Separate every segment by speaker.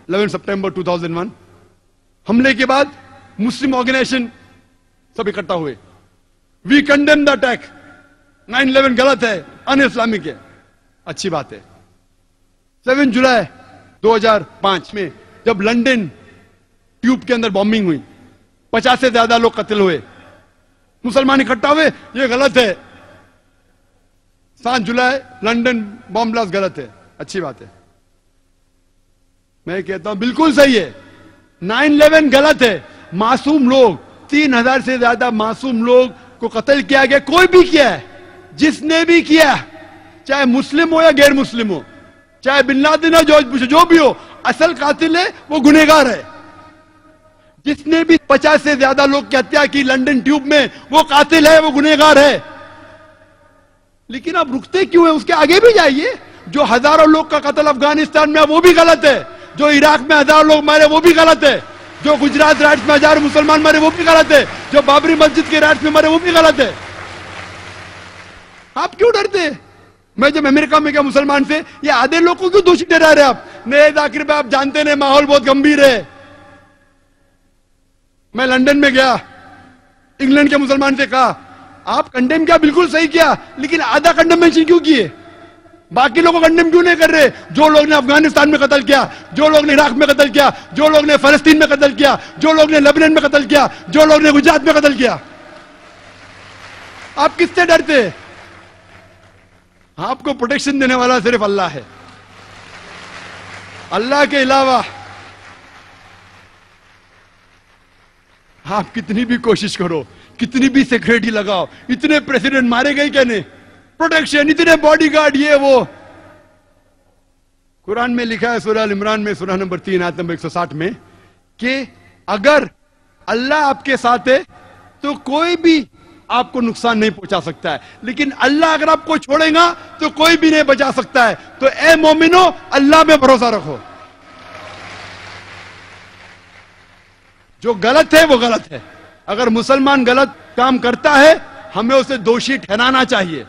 Speaker 1: 11 सितंबर 2001 हमले के बाद मुस्लिम ऑर्गेनाइजेशन सब इकट्ठा हुए. We condemn the attack. 9/11 गलत है, अन इस्लामिक है. अच्छी बात है. 7 जुलाई 2005 में जब लंदन ट्यूब के अंदर बॉम्बिंग हुई, 50 से ज्यादा लोग कत्ल हुए, मुसलमान इकट्ठा हुए, ये गलत है. 7 जुलाई लंदन बॉम्ब ब्लास्ट गलत है. अच्छी बात है. मैं कहता हूं बिल्कुल सही है. 9/11 गलत है. मासूम लोग, 3000 से ज्यादा मासूम लोग को कत्ल किया गया. कोई भी किया है, जिसने भी किया, चाहे मुस्लिम हो या गैर मुस्लिम हो, चाहे बिन लादेन हो, जॉर्ज बुश, जो भी हो, असल कातिल है वो गुनहगार है. जिसने भी 50 से ज्यादा लोग की हत्या की लंदन ट्यूब में, वो कातिल है, वो गुनहगार है. लेकिन आप रुकते क्यों हैं? उसके आगे भी जाइए. जो हजारों लोग का कत्ल अफगानिस्तान में, वो भी गलत है. जो इराक में हजारों लोग मारे, वो भी गलत है. जो गुजरात राज्य में हजारों मुसलमान मरे, वो भी गलत है. जो बाबरी मस्जिद के राज्य में मरे, वो भी गलत है. आप क्यों डरते? मैं जब अमेरिका में गया मुसलमान से, ये आधे लोग को क्यों दोषी ठहरा रहे आप? नहीं जाकिर भाई, आप जानते नहीं, माहौल बहुत गंभीर है. मैं लंदन में गया, इंग्लैंड के मुसलमान से कहा, आप कंडेम किया, बिल्कुल सही किया, लेकिन आधा कंडेमेशन क्यों किए? बाकी लोगों को कंडेम क्यों नहीं कर रहे? जो लोग ने अफगानिस्तान में कत्ल किया, जो लोग ने इराक में कत्ल किया, जो लोग ने फलस्तीन में कत्ल किया, जो लोग ने लेबनान में कत्ल किया, जो लोग ने गुजरात में कत्ल किया. आप किससे डरते? आपको प्रोटेक्शन देने वाला सिर्फ अल्लाह है. अल्लाह के अलावा आप कितनी भी कोशिश करो, कितनी भी सिक्योरिटी लगाओ, इतने प्रेसिडेंट मारे गए क्या नहीं, प्रोटेक्शन, इतने बॉडीगार्ड, ये वो. कुरान में लिखा है सूरह अल इमरान में, सूरह नंबर 3 आयत नंबर 160 में, कि अगर अल्लाह आपके साथ है तो कोई भी आपको नुकसान नहीं पहुंचा सकता है, लेकिन अल्लाह अगर आपको छोड़ेगा तो कोई भी नहीं बचा सकता है. तो ए मोमिनो, अल्लाह में भरोसा रखो. जो गलत है वो गलत है. अगर मुसलमान गलत काम करता है, हमें उसे दोषी ठहराना चाहिए.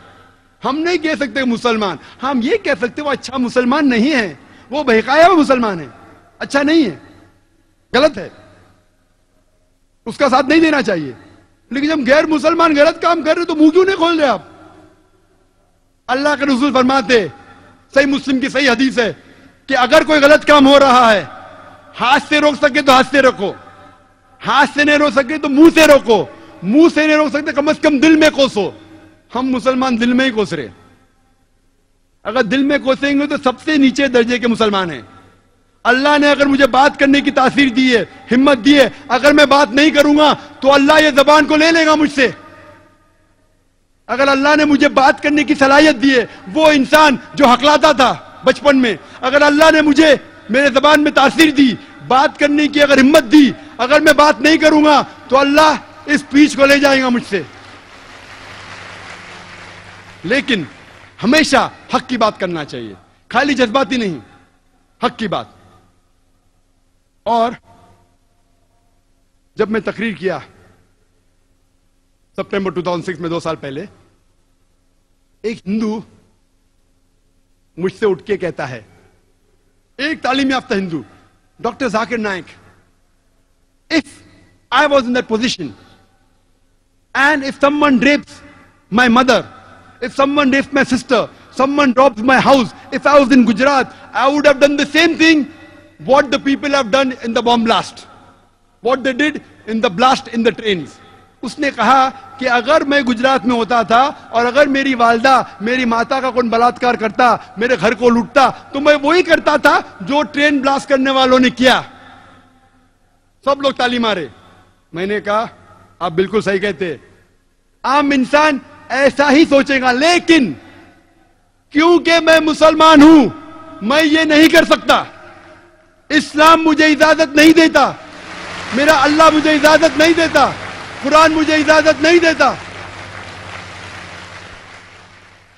Speaker 1: हम नहीं कह सकते मुसलमान, हम ये कह सकते वो अच्छा मुसलमान नहीं है, वो बहकाया हुआ मुसलमान है, अच्छा नहीं है, गलत है, उसका साथ नहीं देना चाहिए. लेकिन जब गैर मुसलमान गलत काम कर रहे तो मुंह क्यों नहीं खोल रहे आप? अल्लाह के रसूल फरमाते, सही मुस्लिम की सही हदीस है, कि अगर कोई गलत काम हो रहा है, हाथ से रोक सके तो हाथ से रोको, हाथ से नहीं रोक सके तो मुंह से रोको, मुंह से नहीं रोक सकते कम से कम दिल में कोसो. हम मुसलमान दिल में ही कोस रहे. अगर दिल में कोसेंगे तो सबसे नीचे दर्जे के मुसलमान हैं. अल्लाह ने अगर मुझे बात करने की तासीर दी है, हिम्मत दी है, अगर मैं बात नहीं करूंगा तो अल्लाह ये जबान को ले लेगा मुझसे. अगर अल्लाह ने मुझे बात करने की सलाहियत दी है, वो इंसान जो हकलाता था बचपन में, अगर अल्लाह ने मुझे मेरे जबान में तासीर दी, बात करने की अगर हिम्मत दी, अगर मैं बात नहीं करूंगा तो अल्लाह इस पीछ को ले जाएगा मुझसे. लेकिन हमेशा हक की बात करना चाहिए, खाली जज्बाती नहीं, हक की बात. और जब मैं तकरीर किया सितंबर 2006 में, 2 साल पहले, एक हिंदू मुझसे उठ के कहता है, एक तालीम याफ्ता Hindu, doctor Zakir Naik, if I was in that position and if someone rapes my mother, if someone rapes my sister, someone robs my house, if I was in Gujarat, I would have done the same thing what the people have done in the bomb blast, what they did in the blast in the trains. उसने कहा कि अगर मैं गुजरात में होता था और अगर मेरी वालदा, मेरी माता का कोई बलात्कार करता, मेरे घर को लूटता, तो मैं वही करता था जो ट्रेन ब्लास्ट करने वालों ने किया. सब लोग ताली मारे. मैंने कहा आप बिल्कुल सही कहते, आम इंसान ऐसा ही सोचेगा, लेकिन क्योंकि मैं मुसलमान हूं, मैं ये नहीं कर सकता. इस्लाम मुझे इजाजत नहीं देता, मेरा अल्लाह मुझे इजाजत नहीं देता, कुरान मुझे इजाजत नहीं देता.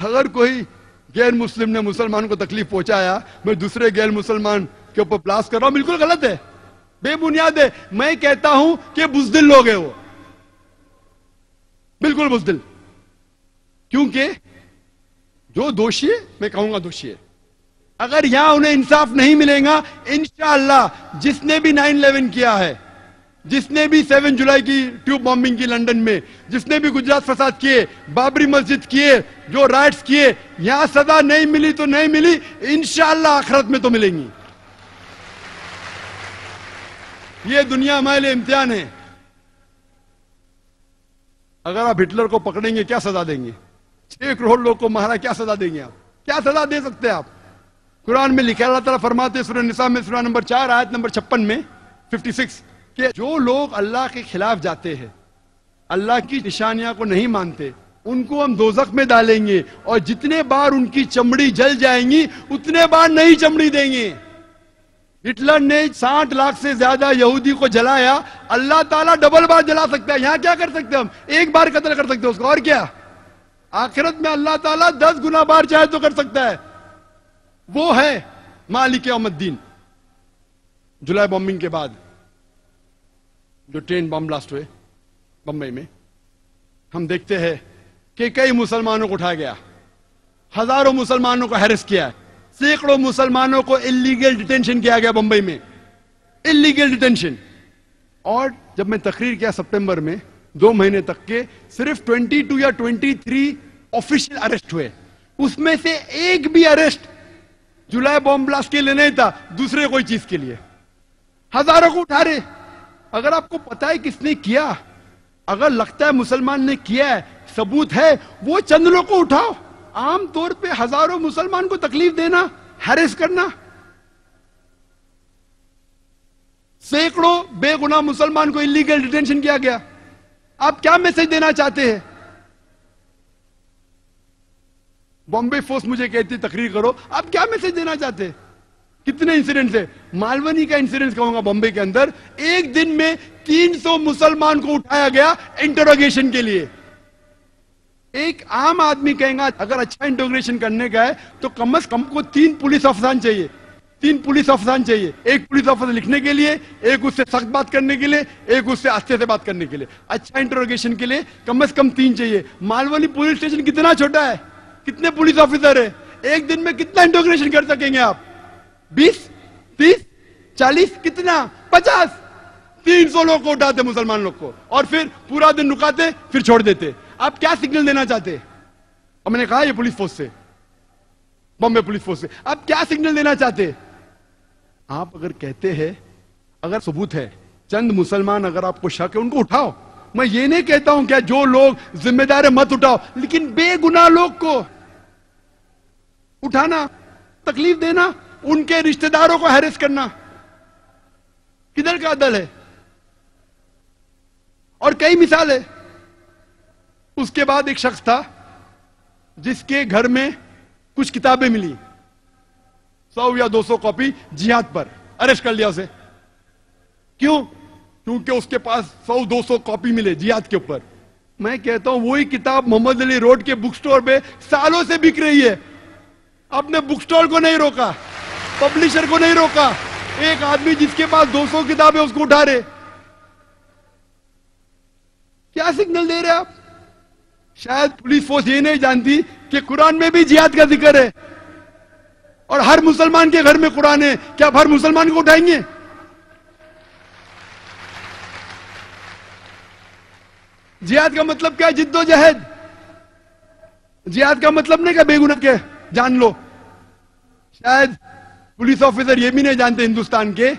Speaker 1: अगर कोई गैर मुस्लिम ने मुसलमान को तकलीफ पहुंचाया, मैं दूसरे गैर मुसलमान के ऊपर ब्लास्ट कर रहा हूं, बिल्कुल गलत है, बेबुनियाद है. मैं कहता हूं कि बुज़दिल लोग हैं वो, बिल्कुल बुज़दिल. क्योंकि जो दोषी है, मैं कहूंगा दोषी है. اگر یہاں انہیں انصاف نہیں ملے گا، انشاءاللہ جس نے بھی 9/11 کیا ہے، جس نے بھی 7 جولائی کی ٹیوب بامبنگ کی لنڈن میں، جس نے بھی گجرات فساد کیے، بابری مسجد کیے، جو رائٹس کیے، یہاں سزا نہیں ملی تو نہیں ملی، انشاءاللہ آخرت میں تو ملیں گی. یہ دنیا ہمارے لیے امتحان ہے. اگر آپ ہٹلر کو پکڑیں گے کیا سزا دیں گے؟ 6 کروڑ لوگ کو مارا، کیا سزا دیں گے آپ؟ کیا سزا دے سکتے ہیں آپ؟ قرآن میں لکھا، اللہ تعالیٰ فرماتے ہیں سورہ نساء میں سورہ نمبر 4 آیت نمبر 56 میں 56 کہ جو لوگ اللہ کے خلاف جاتے ہیں، اللہ کی نشانیاں کو نہیں مانتے، ان کو ہم دوزخ میں ڈالیں گے، اور جتنے بار ان کی چمڑی جل جائیں گی اتنے بار نئی چمڑی دیں گے. ہٹلر نے 60 لاکھ سے زیادہ یہودی کو جلایا، اللہ تعالیٰ ڈبل بار جلا سکتا ہے. یہاں کیا کر سکتے ہیں ہم؟ ایک بار قتل کر سکتے ہیں اس کو، اور کیا؟ آخرت میں اللہ تعالیٰ 10 گنا بار چاہے تو کر سکتا ہے. وہ ہے مالک یوم الدین. جولائی بامبنگ کے بعد جو ٹرین بم بلاسٹ ہوئے بمبئی میں، ہم دیکھتے ہیں کہ کئی مسلمانوں کو اٹھایا گیا، ہزاروں مسلمانوں کو ہیرس کیا ہے، سینکڑوں مسلمانوں کو اللیگل ڈیٹینشن کیا گیا بمبئی میں، اللیگل ڈیٹینشن. اور جب میں تقریر کیا سپٹمبر میں 2 مہینے تک کے، صرف 22 یا 23 آفیشیل اریسٹ ہوئے، اس میں سے ایک بھی اریسٹ جولائی بم بلاسٹ کے لیے نہیں تھا، دوسرے کوئی چیز کے لیے. ہزاروں کو اٹھا رہے. اگر آپ کو پتا ہے کس نے کیا، اگر لگتا ہے مسلمان نے کیا ہے، ثبوت ہے، وہ چند لوگ کو اٹھاؤ. عام طور پہ ہزاروں مسلمان کو تکلیف دینا، ہیرس کرنا، سینکڑوں بے گناہ مسلمان کو اللیگل ڈیٹینشن کیا گیا. آپ کیا میسج دینا چاہتے ہیں؟ بامبے فورس مجھے کہتی تقریر کرو، آپ کیا میسج دینا چاہتے ہیں؟ کتنے انسیڈنٹس ہیں؟ مالونی کا انسیڈنٹ کہوں گا، بامبے کے اندر ایک دن میں 300 مسلمان کو اٹھایا گیا انٹروگیشن کے لیے. ایک عام آدمی کہیں گا اگر اچھا انٹروگیشن کرنے کا ہے تو کم از کم کو 3 پولیس افسران چاہیے، 3 پولیس افسران چاہیے. ایک پولیس افسر لکھنے کے لیے، ایک اس سے سخت بات کرنے کے لیے، ایک اس سے آہستہ سے بات کرنے کے لیے. اچھا انٹروگیشن کے لیے کم از کم 3 چاہیے. مالونی پولیس اسٹیشن کتنا چھوٹا ہے، کتنے پولیس آفیسر ہے، ایک دن میں کتنا انٹروگیشن کر سکیں گے آپ؟ 20 30 40 کتنا 50 300 لوگ کو اٹھاتے مسلمان لوگ کو، اور پھر پورا دن رکاتے پھر چھوڑ دیتے. آپ کیا سگنل دینا چاہتے؟ اور میں نے کہا یہ پولیس فورس سے، بامبے پولیس فورس سے آپ کیا سگنل دینا چاہتے؟ آپ اگر کہتے ہیں، اگر ثبوت ہے، چند مسلمان اگر آپ کو شک ہے ان کو اٹھاؤ. میں یہ نہیں کہتا ہوں کہ جو لوگ ذمہ دار ہیں مت اٹھاؤ، لیکن بے گناہ لوگ کو اٹھانا، تکلیف دینا، ان کے رشتہ داروں کو ہیرس کرنا، کدھر کا عدل ہے؟ اور کئی مثال ہے. اس کے بعد ایک شخص تھا جس کے گھر میں کچھ کتابیں ملی، 100 یا 200 کاپی جہاد پر، اریسٹ کر لیا اسے. کیوں؟ کیونکہ اس کے پاس 100-200 کاپی ملے جہاد کے اوپر. میں کہتا ہوں وہی کتاب محمد علی روڈ کے بک سٹور پہ سالوں سے بک رہی ہے. آپ نے بک سٹور کو نہیں روکا، پبلشر کو نہیں روکا. ایک آدمی جس کے پاس 200 کتابیں اس کو اٹھا رہے. کیا سگنل دے رہے آپ؟ شاید پولیس فورس یہ نہیں جانتی کہ قرآن میں بھی جہاد کا ذکر ہے، اور ہر مسلمان کے گھر میں قرآن ہے. کیا آپ ہر مسلمان کو اٹھائیں گے؟ جہاد کا مطلب کیا ہے؟ جد و جہد. جہاد کا مطلب نہیں کہ بے گناہ کے جان لو. شاید پولیس آفیسر یہ بھی نہیں جانتے ہندوستان کے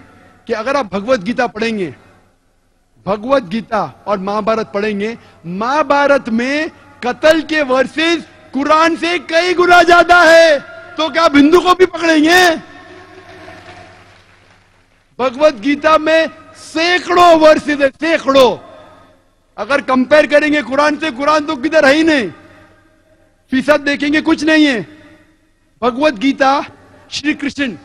Speaker 1: کہ اگر آپ بھگوت گیتا پڑھیں گے، بھگوت گیتا اور مہا بھارت پڑھیں گے، مہا بھارت میں قتل کے ورسز قرآن سے کئی گنا زیادہ ہے. تو کیا آپ ہندو کو بھی پکڑیں گے؟ بھگوت گیتا میں سینکڑوں ورسز ہے، سینکڑوں. اگر کمپیر کریں گے قرآن سے، قرآن تو کدھر ہے ہی نہیں. فیصد دیکھیں گے کچھ نہیں ہے. بھگوت گیتا شری کرشن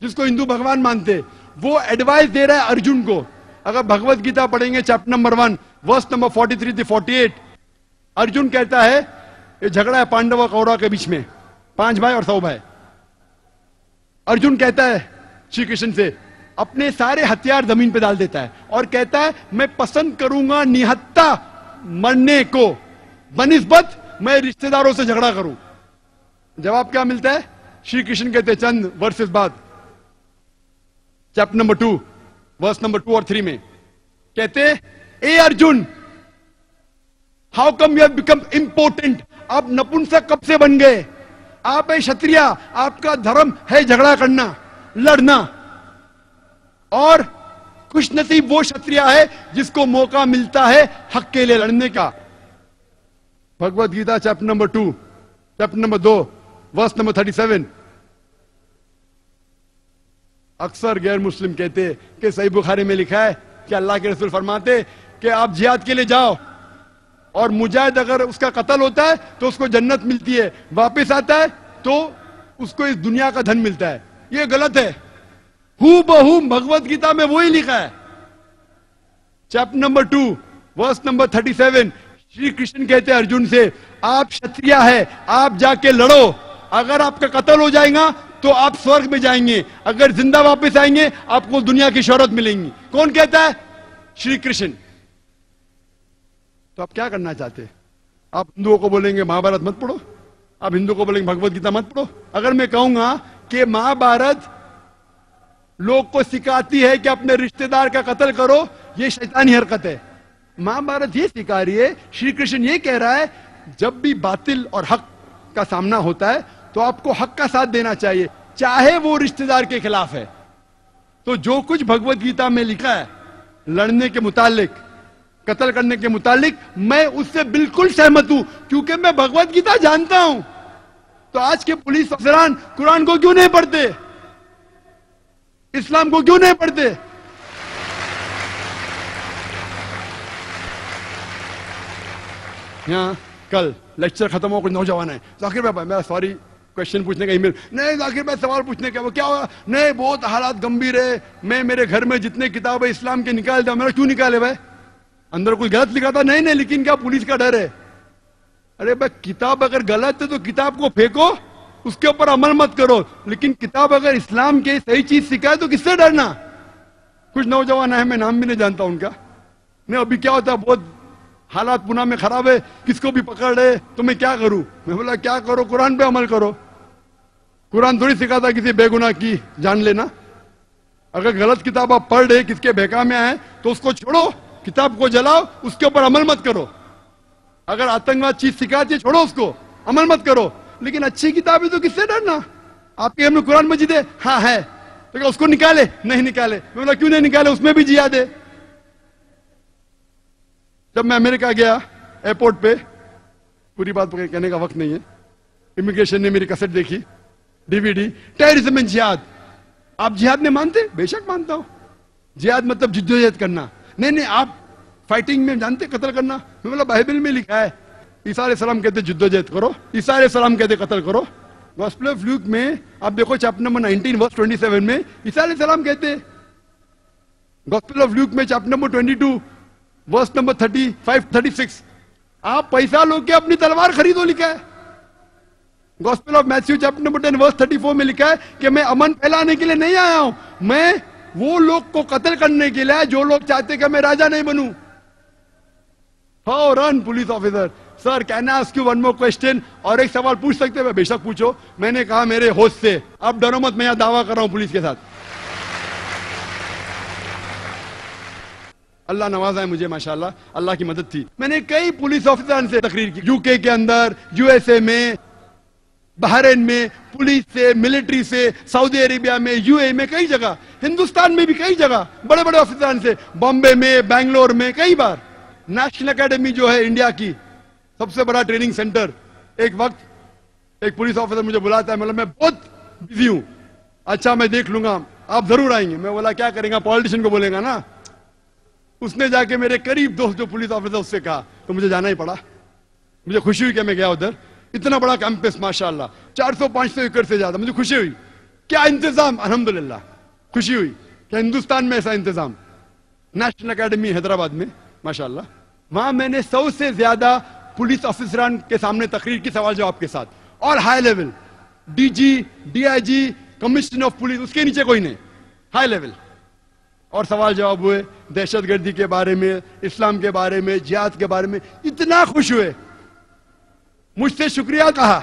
Speaker 1: جس کو ہندو بھگوان مانتے، وہ ایڈوائز دے رہا ہے ارجن کو. اگر بھگوت گیتا پڑھیں گے چیپٹر نمبر 1 ورس نمبر 43 سے 48، ارجن کہتا ہے یہ جھگڑا ہے پانڈو اور کورو کے بیچ میں، 5 بھائی اور 100 بھائی. ارجن کہتا ہے شری کرشن سے، اپنے سارے ہتھیار زمین پہ ڈال دیتا ہے اور کہتا ہے میں پسند کروں گا نہتا مرنے کو بنسبت میں رشتہ داروں سے جھگڑا کروں. جواب کیا ملتا ہے؟ श्री कृष्ण कहते चंद वर्सेस बाद, चैप्टर नंबर 2 वर्स नंबर 2 और 3 में कहते, ए Arjun, how come you have become impotent? आप नपुंसक कब से बन गए? आप है क्षत्रिय, आपका धर्म है झगड़ा करना, लड़ना, और खुशनसीब वो क्षत्रिय है जिसको मौका मिलता है हक के लिए लड़ने का। Bhagavad Gita chapter number 2 chapter number 2 verse number 37। अक्सर गैर मुस्लिम कहते कि सही बुखारी में लिखा है कि अल्लाह के रसूल फरमाते कि आप जिहाद के लिए जाओ, और मुजाहिद अगर उसका कत्ल होता है तो उसको जन्नत मिलती है, वापस आता है तो उसको इस दुनिया का धन मिलता है। ये गलत है। हू बहू भगवत गीता में वही लिखा है। Chapter number 2 verse number 37, Shri Krishna कहते हैं अर्जुन से, आप क्षत्रिय है, आप जाके लड़ो, अगर आपका कत्ल हो जाएगा तो आप स्वर्ग में जाएंगे, अगर जिंदा वापस आएंगे आपको दुनिया की शोहरत मिलेंगी। कौन कहता है? श्री कृष्ण। तो आप क्या करना चाहते हैं? आप हिंदुओं को बोलेंगे महाभारत मत पढ़ो, आप हिंदुओं को बोलेंगे भगवत गीता मत पढ़ो। अगर मैं कहूंगा कि महाभारत लोग को सिखाती है कि अपने रिश्तेदार का कत्ल करो, ये शैतानी हरकत है। महाभारत ये सिखा रही है, श्री कृष्ण ये कह रहा है, जब भी बातिल और हक का सामना होता है तो आपको हक का साथ देना चाहिए, चाहे वो रिश्तेदार के खिलाफ है। तो जो कुछ भगवत गीता में लिखा है लड़ने के मुतालिक, कत्ल करने के मुतालिक, मैं उससे बिल्कुल सहमत हूं, क्योंकि मैं भगवत गीता जानता हूं। तो आज के पुलिस अफसरान कुरान को क्यों नहीं पढ़ते? इस्लाम को क्यों नहीं पढ़ते? यहां कल लेक्चर खत्म हो, कुछ नौजवान है, जाकिर भाई मैं सॉरी क्वेश्चन पूछने का ईमेल नहीं, जाकिर भाई सवाल पूछने का, वो क्या हुआ? नहीं बहुत हालात गंभीर है, मैं मेरे घर में जितने किताब है इस्लाम के निकाल दिया। मेरा क्यों निकाले भाई? अंदर कुछ गलत लिखा था? नहीं नहीं, लेकिन क्या पुलिस का डर है? अरे भाई किताब अगर गलत है तो किताब को फेंको, उसके ऊपर अमल मत करो, लेकिन किताब अगर इस्लाम के सही चीज सिखाए तो किससे डरना? कुछ नौजवान है, मैं नाम भी नहीं जानता उनका, नहीं अभी क्या होता, बहुत हालात पुणे में खराब है, किसको भी पकड़ रहे, तो मैं क्या करूं? मैं बोला क्या करो, कुरान पे अमल करो। कुरान थोड़ी सिखाता किसी बेगुनाह की जान लेना। अगर गलत किताब आप पढ़ रहे, किसके बहका में आए, तो उसको छोड़ो, किताब को जलाओ, उसके ऊपर अमल मत करो। अगर आतंकवाद चीज सिखाती है, छोड़ो उसको, अमल मत करो। लेकिन अच्छी किताब है तो किससे डरना? आपके हमने कुरान मजीद है, हाँ है, तो क्या उसको निकाले? नहीं निकाले। मैं बोला क्यों नहीं निकाले? उसमें भी जिहाद है। जब मैं अमेरिका गया एयरपोर्ट पे, पूरी बात कहने का वक्त नहीं है, इमिग्रेशन ने मेरी कैसेट देखी, डीवीडी, टेररिज्म एंड जिहाद। आप जिहाद में मानते? बेशक मानता हूं। जिहाद मतलब जिद्दोजहद करना। नहीं नहीं, आप फाइटिंग में जानते कत्ल करना? मैं बोला बाइबल में लिखा है, ईसा अलैहिस्सलाम कहते जिद्दोजहद करो, ईसा अलैहिस्सलाम कहते कत्ल करो। गॉस्पेल ऑफ ल्यूक में आप देखो चैप्टर नंबर 19 वर्स 27 में ईसा अलैहिस्सलाम कहते। गॉस्पेल ऑफ ल्यूक में चैप्टर नंबर 22 वर्स नंबर 35-36, आप पैसा लो के अपनी तलवार खरीदो, लिखा है। Gospel of Matthew chapter number 10 verse 34 में लिखा है कि मैं अमन फैलाने के लिए नहीं आया हूं, मैं वो लोग को कत्ल करने के लिए जो लोग चाहते कि मैं राजा नहीं बनूं। फौरन police officer, sir can I ask you one more question? और एक सवाल पूछ सकते हैं? बेशक पूछो। मैंने कहा मेरे होश से, आप डरो मत, मैं यहां दावा कर रहा हूं पुलिस के साथ। अल्लाह नवाजा है मुझे माशाल्लाह, अल्लाह की मदद थी। मैंने कई पुलिस ऑफिसर से तकरीर की, यूके के अंदर, यूएसए में, बहरीन में, पुलिस से, मिलिट्री से, सऊदी अरेबिया में, यूएई में, कई जगह, हिंदुस्तान में भी कई जगह बड़े बड़े ऑफिसर से, बॉम्बे में, बैंगलोर में, कई बार। नेशनल एकेडमी जो है इंडिया की सबसे बड़ा ट्रेनिंग सेंटर, एक वक्त एक पुलिस ऑफिसर मुझे बुलाता है, मतलब मैं बहुत बिजी हूं, अच्छा मैं देख लूंगा, आप जरूर आएंगे। मैं बोला क्या करेंगे, पॉलिटिशियन को बोलेगा ना। उसने जाके मेरे करीब दोस्त जो पुलिस ऑफिसर उससे कहा, तो मुझे जाना ही पड़ा। मुझे खुशी हुई कि मैं गया उधर, इतना बड़ा कैंपस माशाल्लाह, 400-500 एकड़ से ज्यादा, मुझे खुशी हुई। क्या इंतजाम, अल्हम्दुलिल्लाह, खुशी हुई कि हिंदुस्तान में ऐसा इंतजाम। नेशनल एकेडमी हैदराबाद में माशाल्लाह, वहां मैंने 100 से ज्यादा पुलिस ऑफिसरान के सामने तकरीर की, सवाल जवाब के साथ, और high level, DG, DIG, commissioner of police, उसके नीचे कोई नहीं, हाई लेवल, और सवाल जवाब हुए दहशतगर्दी के बारे में, इस्लाम के बारे में, जिहाद के बारे में। इतना खुश हुए, मुझसे शुक्रिया कहा